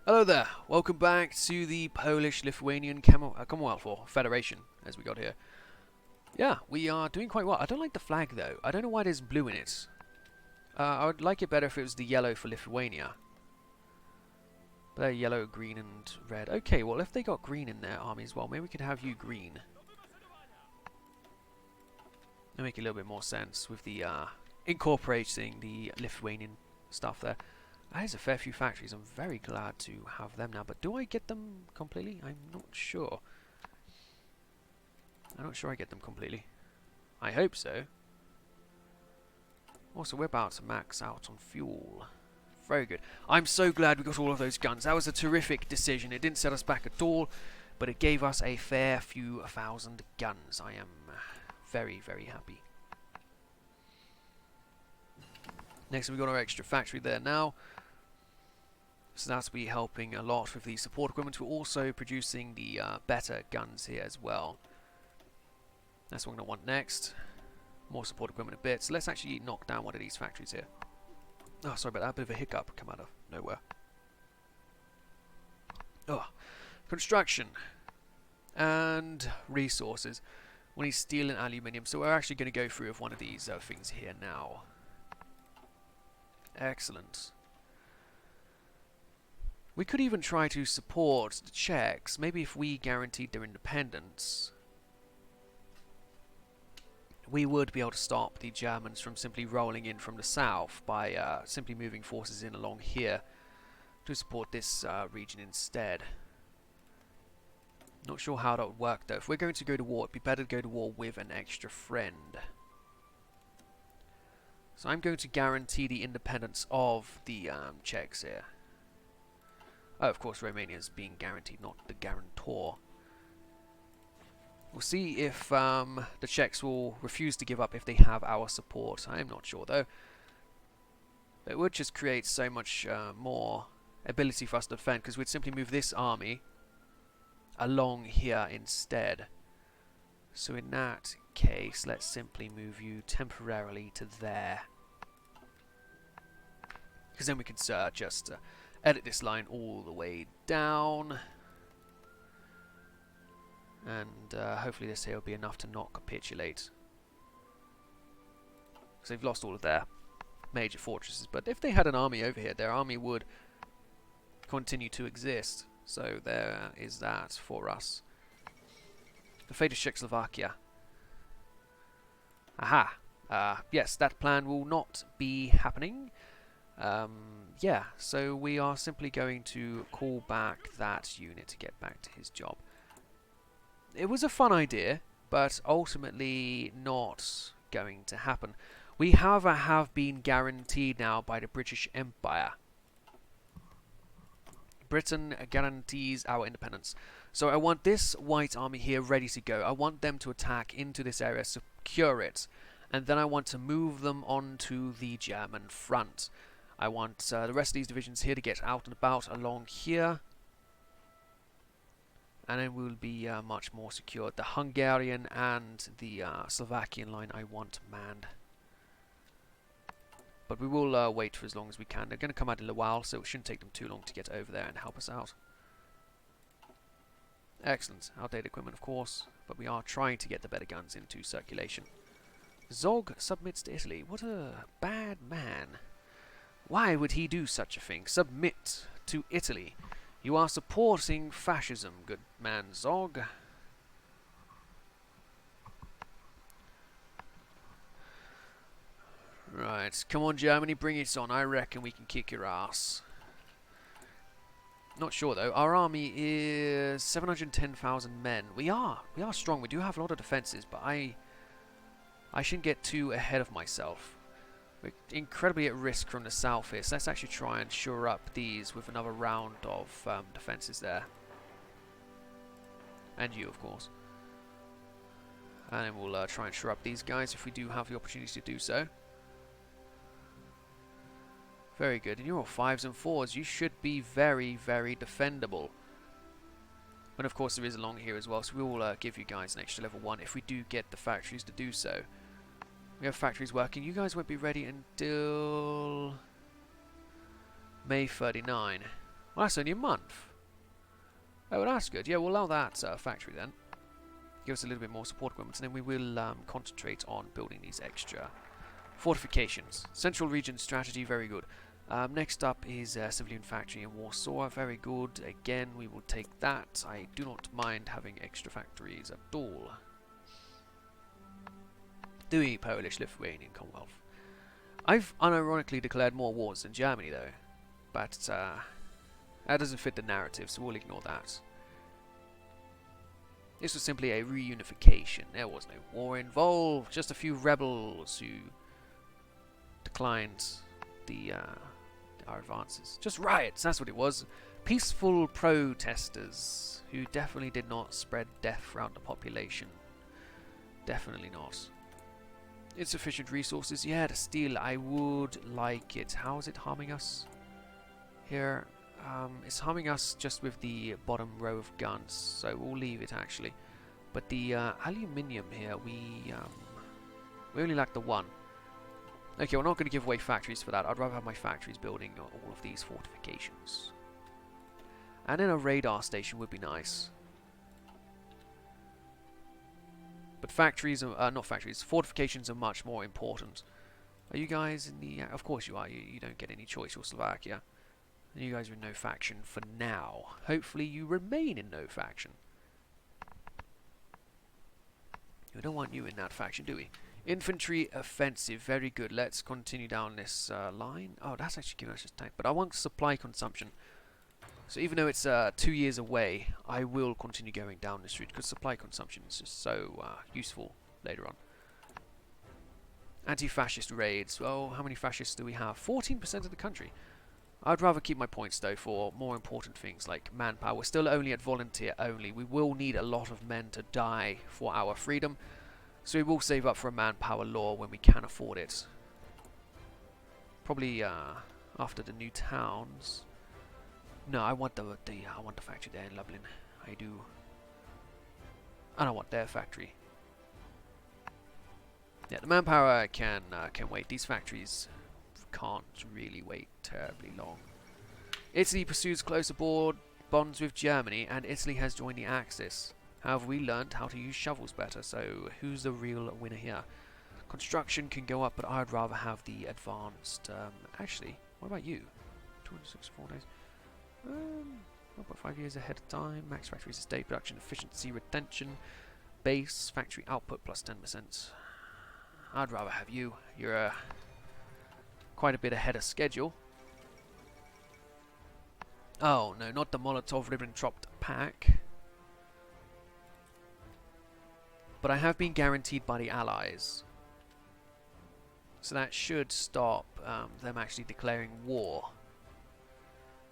Hello there, welcome back to the Polish-Lithuanian Commonwealth, or Federation, as we got here. Yeah, we are doing quite well. I don't like the flag, though. I don't know why there's blue in it. I would like it better if it was the yellow for Lithuania. But they're yellow, green, and red. Okay, well, if they got green in their army as well, maybe we could have you green. That'll make a little bit more sense with the incorporating the Lithuanian stuff there. That is a fair few factories. I'm very glad to have them now. But do I get them completely? I'm not sure. I'm not sure I get them completely. I hope so. Also, we're about to max out on fuel. Very good. I'm so glad we got all of those guns. That was a terrific decision. It didn't set us back at all, but it gave us a fair few thousand guns. I am very, very happy. Next, we've got our extra factory there now. So that's be helping a lot with the support equipment. We're also producing the better guns here as well. That's what I'm going to want next. More support equipment a bit. So let's actually knock down one of these factories here. Oh, sorry about that. A bit of a hiccup come out of nowhere. Oh, construction and resources. We need steel and aluminium. So we're actually going to go through with one of these things here now. Excellent. We could even try to support the Czechs. Maybe if we guaranteed their independence, we would be able to stop the Germans from simply rolling in from the south by simply moving forces in along here to support this region instead. Not sure how that would work though. If we're going to go to war, it'd be better to go to war with an extra friend. So I'm going to guarantee the independence of the Czechs here. Oh, of course, Romania is being guaranteed, not the guarantor. We'll see if the Czechs will refuse to give up if they have our support. I am not sure, though. It would just create so much more ability for us to defend, because we'd simply move this army along here instead. So in that case, let's simply move you temporarily to there. Because then we can just edit this line all the way down. And hopefully this here will be enough to not capitulate. Because they've lost all of their major fortresses. But if they had an army over here, their army would continue to exist. So there is that for us. The fate of Czechoslovakia. Aha! Yes, that plan will not be happening. Yeah, so we are simply going to call back that unit to get back to his job. It was a fun idea, but ultimately not going to happen. We, however, have been guaranteed now by the British Empire. Britain guarantees our independence. So I want this white army here ready to go. I want them to attack into this area, secure it, and then I want to move them onto the German front. I want the rest of these divisions here to get out and about along here. And then we'll be much more secure. The Hungarian and the Slovakian line I want manned. But we will wait for as long as we can. They're going to come out in a while, so it shouldn't take them too long to get over there and help us out. Excellent. Outdated equipment, of course. But we are trying to get the better guns into circulation. Zog submits to Italy. What a bad man. Why would he do such a thing? Submit to Italy. You are supporting fascism, good man Zog. Right, come on Germany, bring it on. I reckon we can kick your ass. Not sure though. Our army is 710,000 men. We are strong. We do have a lot of defenses, but I shouldn't get too ahead of myself. We're incredibly at risk from the south here, so let's actually try and shore up these with another round of defences there. And you, of course. And then we'll try and shore up these guys if we do have the opportunity to do so. Very good. And you're all 5s and 4s. You should be very, very defendable. And of course there is along here as well, so we will give you guys an extra level 1 if we do get the factories to do so. We have factories working. You guys won't be ready until May 39. Well, that's only a month. Oh, well, that's good. Yeah, we'll allow that factory then. Give us a little bit more support equipment, and then we will concentrate on building these extra fortifications. Central region strategy, very good. Next up is a civilian factory in Warsaw, very good. Again, we will take that. I do not mind having extra factories at all. The Polish, Lithuanian, Commonwealth. I've unironically declared more wars than Germany, though. But that doesn't fit the narrative, so we'll ignore that. This was simply a reunification. There was no war involved, just a few rebels who declined our advances. Just riots, that's what it was. Peaceful protesters who definitely did not spread death around the population. Definitely not. Insufficient resources. Yeah, the steel, I would like it. How is it harming us? Here, it's harming us just with the bottom row of guns, so we'll leave it actually. But the aluminium here, we only lack the one. Okay, we're not going to give away factories for that. I'd rather have my factories building all of these fortifications. And then a radar station would be nice. But factories are not factories. Fortifications are much more important. Are you guys in the? Of course you are. You don't get any choice. You're Slovakia. And you guys are in no faction for now. Hopefully you remain in no faction. We don't want you in that faction, do we? Infantry offensive, very good. Let's continue down this line. Oh, that's actually giving us a tank. But I want supply consumption. So even though it's 2 years away, I will continue going down this route because supply consumption is just so useful later on. Anti-fascist raids. Well, how many fascists do we have? 14% of the country. I'd rather keep my points though for more important things like manpower. We're still only at volunteer only. We will need a lot of men to die for our freedom. So we will save up for a manpower law when we can afford it. Probably after the new towns. No, I want the factory there in Lublin. I do. And I want their factory. Yeah, the manpower can wait. These factories can't really wait terribly long. Italy pursues closer bonds with Germany, and Italy has joined the Axis. However, we learned how to use shovels better, so who's the real winner here? Construction can go up, but I'd rather have the advanced... actually, what about you? 264 days. 1.5 years ahead of time. Max factory estate production efficiency retention. Base factory output plus 10%. I'd rather have you. You're quite a bit ahead of schedule. Oh no, not the Molotov Ribbentrop pack. But I have been guaranteed by the Allies. So that should stop them actually declaring war.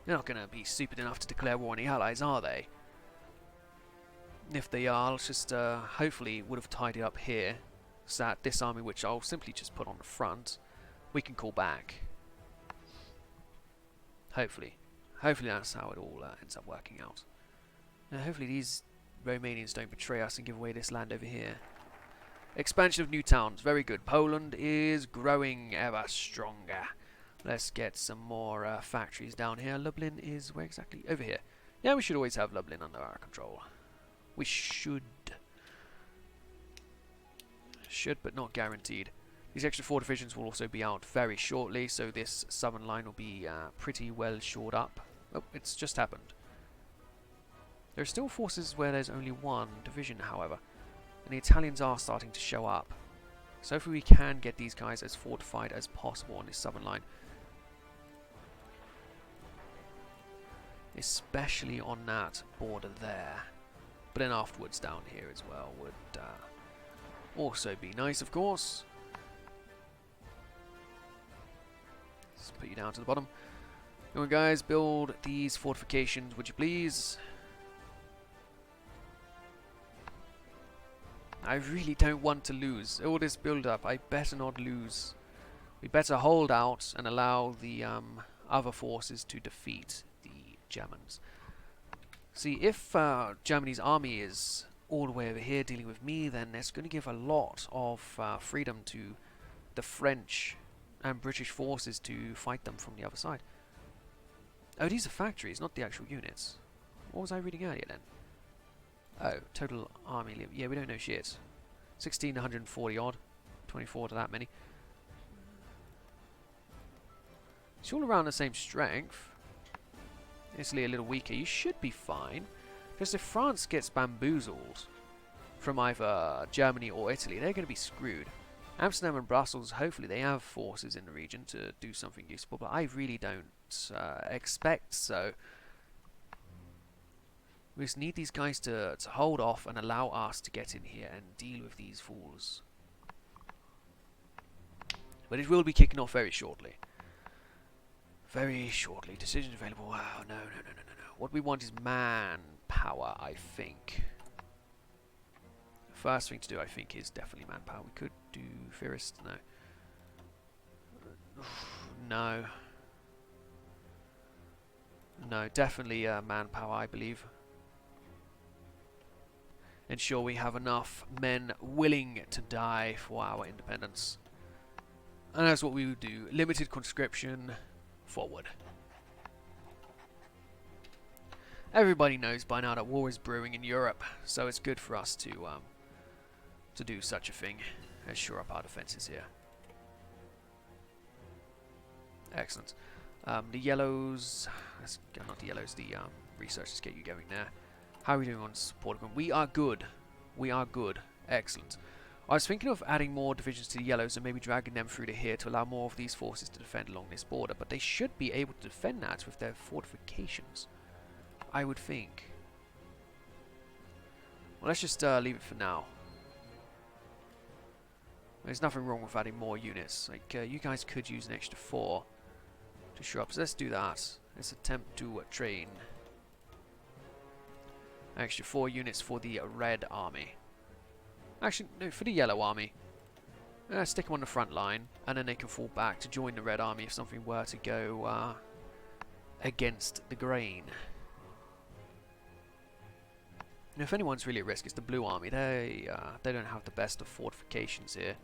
They're not going to be stupid enough to declare war on the Allies, are they? If they are, let's just hopefully would have tied it up here. So that this army, which I'll simply just put on the front, we can call back. Hopefully. Hopefully that's how it all ends up working out. Now hopefully these Romanians don't betray us and give away this land over here. Expansion of new towns, very good. Poland is growing ever stronger. Let's get some more factories down here. Lublin is where exactly? Over here. Yeah, we should always have Lublin under our control. We should. Should, but not guaranteed. These extra 4 divisions will also be out very shortly, so this southern line will be pretty well shored up. Oh, it's just happened. There are still forces where there's only 1 division, however, and the Italians are starting to show up. So hopefully we can get these guys as fortified as possible on this southern line. Especially on that border there. But then afterwards down here as well would also be nice, of course. Let's put you down to the bottom. Come on guys, build these fortifications, would you please? I really don't want to lose. All this build-up, I better not lose. We better hold out and allow the other forces to defeat the Germans. See, if Germany's army is all the way over here dealing with me, then it's going to give a lot of freedom to the French and British forces to fight them from the other side. Oh, these are factories, not the actual units. What was I reading earlier then? Oh, total army. Yeah, we don't know shit. 1,640 odd. 24 to that many. It's all around the same strength. Italy a little weaker. You should be fine. Because if France gets bamboozled from either Germany or Italy, they're going to be screwed. Amsterdam and Brussels, hopefully they have forces in the region to do something useful, but I really don't expect so. We just need these guys to hold off and allow us to get in here and deal with these fools. But it will be kicking off very shortly. Very shortly. Decisions available. Oh, no. What we want is manpower, I think. First thing to do, I think, is definitely manpower. We could do Firist. No. No, definitely manpower, I believe. Ensure we have enough men willing to die for our independence. And that's what we would do. Limited conscription, forward. Everybody knows by now that war is brewing in Europe, so it's good for us to do such a thing as shore up our defences here. Excellent. The yellows, not the yellows, the researchers get you going there. How are we doing on support equipment? We are good. We are good. Excellent. I was thinking of adding more divisions to the yellows and maybe dragging them through to here to allow more of these forces to defend along this border, but they should be able to defend that with their fortifications, I would think. Well, let's just leave it for now. There's nothing wrong with adding more units. Like, you guys could use an extra 4 to shore up, so let's do that. Let's attempt to train. Extra 4 units for the red army. Actually, no, for the yellow army. Stick them on the front line, and then they can fall back to join the red army if something were to go against the grain. And if anyone's really at risk, it's the blue army. They don't have the best of fortifications here.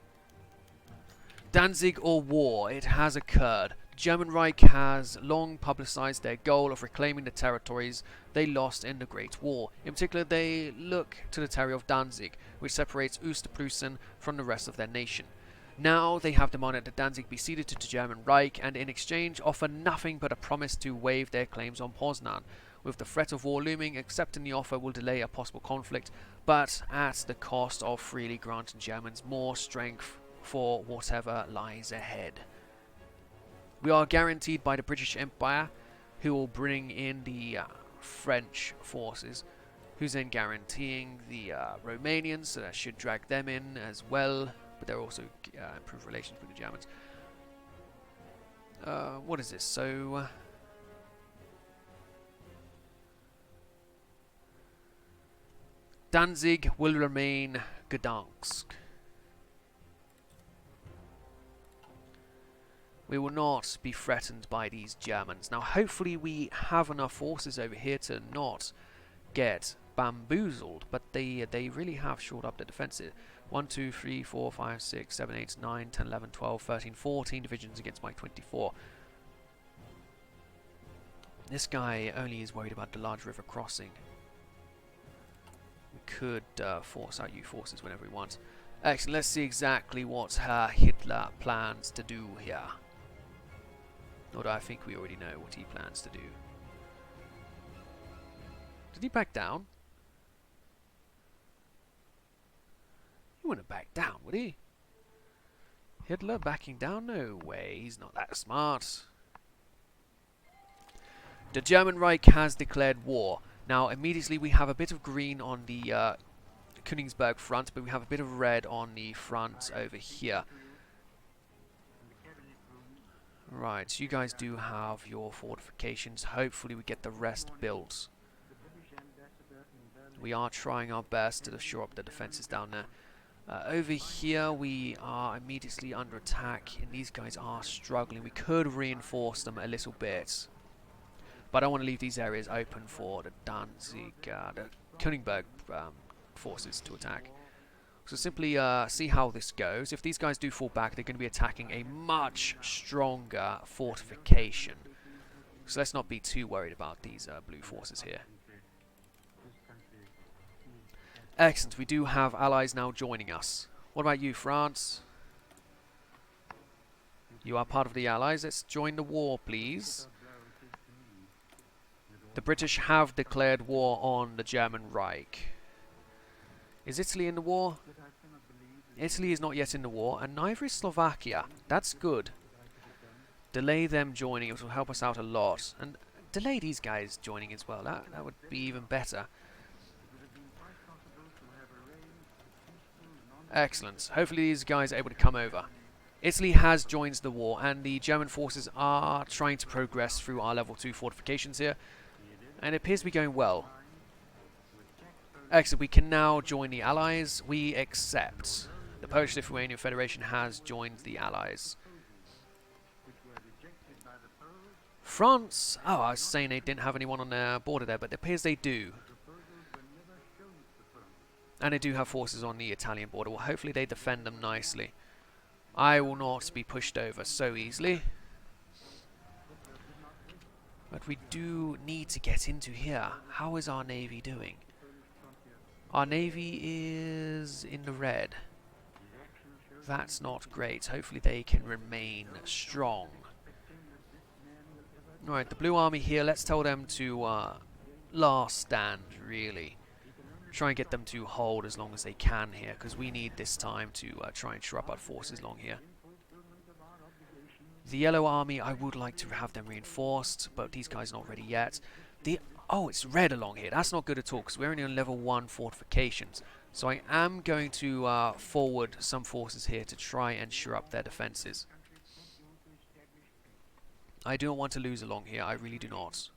Danzig or war, it has occurred. The German Reich has long publicised their goal of reclaiming the territories they lost in the Great War. In particular, they look to the territory of Danzig, which separates Ostpreußen from the rest of their nation. Now they have demanded that Danzig be ceded to the German Reich, and in exchange offer nothing but a promise to waive their claims on Poznan. With the threat of war looming, accepting the offer will delay a possible conflict, but at the cost of freely granting Germans more strength for whatever lies ahead. We are guaranteed by the British Empire, who will bring in the French forces, who's then guaranteeing the Romanians, so that should drag them in as well, but they're also improve relations with the Germans. What is this? So Danzig will remain Gdansk. We will not be threatened by these Germans. Now, hopefully we have enough forces over here to not get bamboozled, but they really have shored up the defences. 1, 2, 3, 4, 5, 6, 7, 8, 9, 10, 11, 12, 13, 14 divisions against my 24. This guy only is worried about the large river crossing. We could force out you forces whenever we want. Excellent. Let's see exactly what Hitler plans to do here. Although I think we already know what he plans to do. Did he back down? He wouldn't back down, would he? Hitler backing down? No way. He's not that smart. The German Reich has declared war. Now, immediately we have a bit of green on the Königsberg front, but we have a bit of red on the front over here. Right, so you guys do have your fortifications. Hopefully we get the rest built. We are trying our best to shore up the defenses down there. Over here we are immediately under attack, and these guys are struggling. We could reinforce them a little bit, but I want to leave these areas open for the Danzig, the Königsberg forces to attack. So simply see how this goes. If these guys do fall back, they're going to be attacking a much stronger fortification. So let's not be too worried about these blue forces here. Excellent, we do have allies now joining us. What about you, France? You are part of the allies. Let's join the war, please. The British have declared war on the German Reich. Is Italy in the war? Italy is not yet in the war, and neither is Slovakia. That's good. Delay them joining, it will help us out a lot. And delay these guys joining as well, that would be even better. Excellent. Hopefully these guys are able to come over. Italy has joined the war, and the German forces are trying to progress through our level 2 fortifications here. And it appears to be going well. Excellent, we can now join the Allies. We accept. The Polish-Lithuanian Federation has joined the Allies. France, oh, I was saying they didn't have anyone on their border there, but it appears they do. And they do have forces on the Italian border. Well, hopefully they defend them nicely. I will not be pushed over so easily. But we do need to get into here. How is our navy doing? Our navy is in the red. That's not great. Hopefully they can remain strong. Alright, the blue army here, let's tell them to last stand, really. Try and get them to hold as long as they can here, because we need this time to try and shore up our forces along here. The yellow army, I would like to have them reinforced, but these guys are not ready yet. Oh, it's red along here. That's not good at all, because we're only on level 1 fortifications. So I am going to forward some forces here to try and shore up their defences. I do not want to lose along here, I really do not.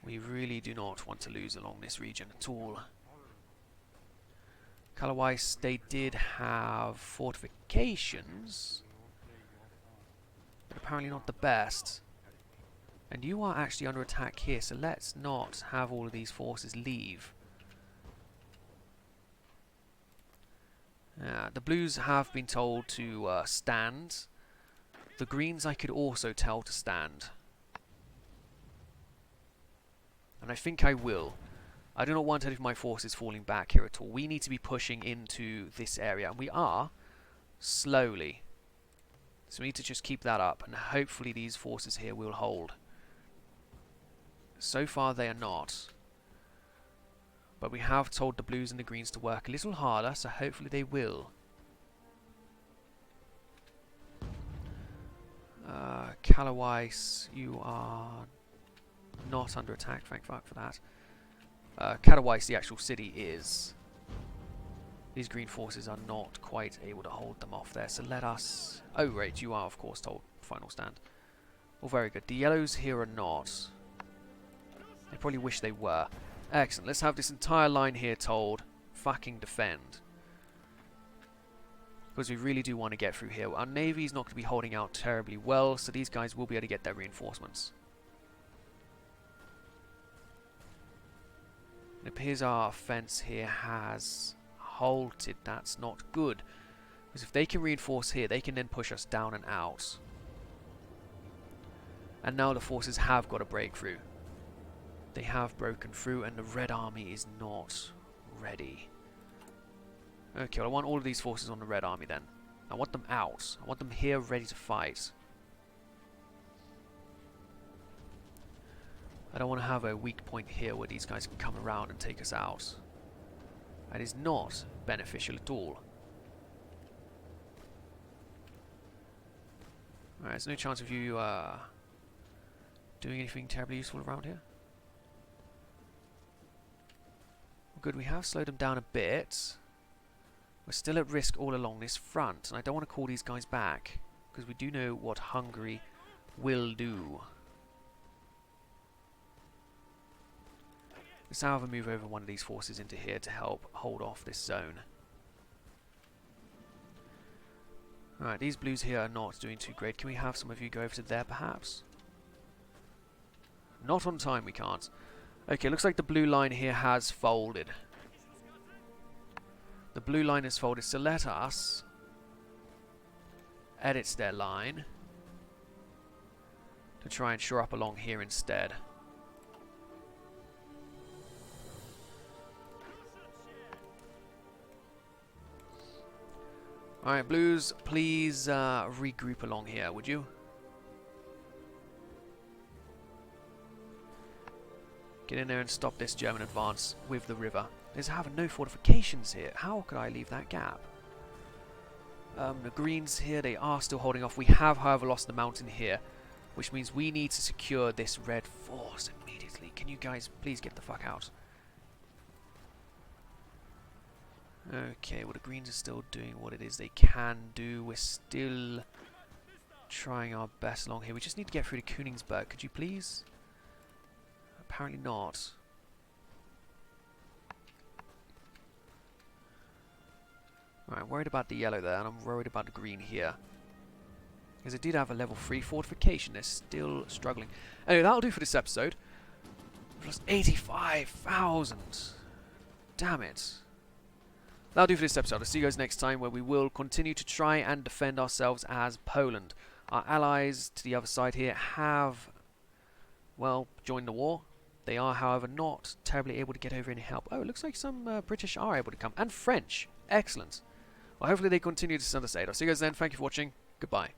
We really do not want to lose along this region at all. Otherwise, they did have fortifications, but apparently not the best. And you are actually under attack here, so let's not have all of these forces leave. The blues have been told to stand. The greens I could also tell to stand. And I think I will. I do not want any of my forces falling back here at all. We need to be pushing into this area, and we are, slowly. So we need to just keep that up, and hopefully these forces here will hold. So far they are not. But we have told the blues and the greens to work a little harder, so hopefully they will. Calawais, you are not under attack, thank fuck for that. Katowice, the actual city, is. These green forces are not quite able to hold them off there, so let us... Oh, right, you are, of course, told final stand. Well, very good. The yellows here are not. They probably wish they were. Excellent. Let's have this entire line here told, fucking defend. Because we really do want to get through here. Our navy's not going to be holding out terribly well, so these guys will be able to get their reinforcements. It appears our fence here has halted. That's not good. Because if they can reinforce here, they can then push us down and out. And now the forces have got a breakthrough. They have broken through, and the Red Army is not ready. Okay, well, I want all of these forces on the Red Army then. I want them out. I want them here ready to fight. I don't want to have a weak point here where these guys can come around and take us out. That is not beneficial at all. Alright, there's no chance of you doing anything terribly useful around here. Well, good, we have slowed them down a bit. We're still at risk all along this front, and I don't want to call these guys back, because we do know what Hungary will do. Let's however move over one of these forces into here to help hold off this zone. Alright, these blues here are not doing too great. Can we have some of you go over to there perhaps? Not on time, we can't. Okay, looks like the blue line here has folded. The blue line has folded, so let us edits their line to try and shore up along here instead. Alright, Blues, please regroup along here, would you? Get in there and stop this German advance with the river. There's having no fortifications here. How could I leave that gap? The Greens here, they are still holding off. We have, however, lost the mountain here, which means we need to secure this red force immediately. Can you guys please get the fuck out? Okay, well the Greens are still doing what it is they can do. We're still trying our best along here. We just need to get through to Königsberg. Could you please? Apparently not. Alright, I'm worried about the yellow there, and I'm worried about the green here. Because it did have a level 3 fortification. They're still struggling. Anyway, that'll do for this episode. We've lost 85,000. Damn it. That'll do for this episode. I'll see you guys next time, where we will continue to try and defend ourselves as Poland. Our allies to the other side here have, well, joined the war. They are, however, not terribly able to get over any help. Oh, it looks like some British are able to come. And French. Excellent. Well, hopefully they continue to send us aid. I'll see you guys then. Thank you for watching. Goodbye.